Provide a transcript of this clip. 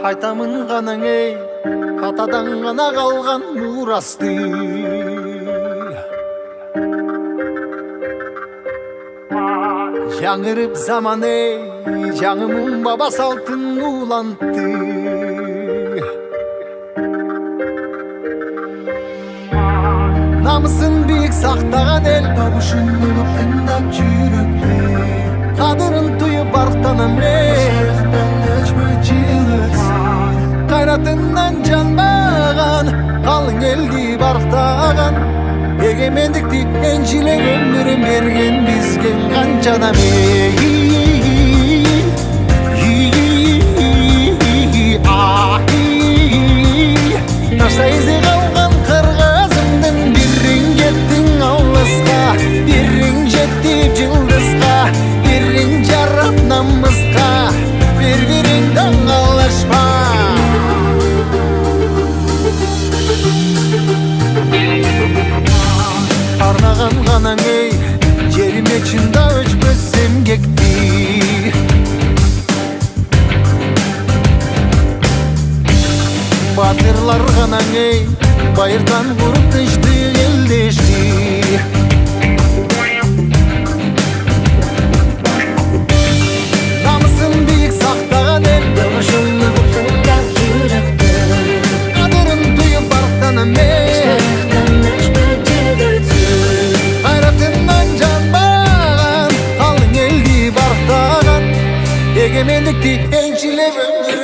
Айтамын ғанаң ей, атадан ғана қалған мурасты. Жаңырып заман ей, жаңымын баба салтын уланты. Намысын биік сақтаған ел, бабушын ұлып тыңдап жүректе. Қадырын түйіп арықтанам ей, қайратынан жанбаған, қалың елді барықтаған. Егемендікті еншілеп өмірін берген бізген қанша адам Ташта ізі қалған қырғызымдың бірін кеттің ауылысқа, бірін жеттіп жылдызға, бірін жарап намысқа, бір-біріңді аңалашпа. Арнаған ғанаң ей, жеріме чында өчпөссем кекті. Батырлар ғанаң ей, байырдан құрып тышты елдешті. Намысын биік сақтаған ел, дымышылы бұқтылдап жүректі. Қадырын түйіп барықтанам ей, егемендікті еншілеп өмір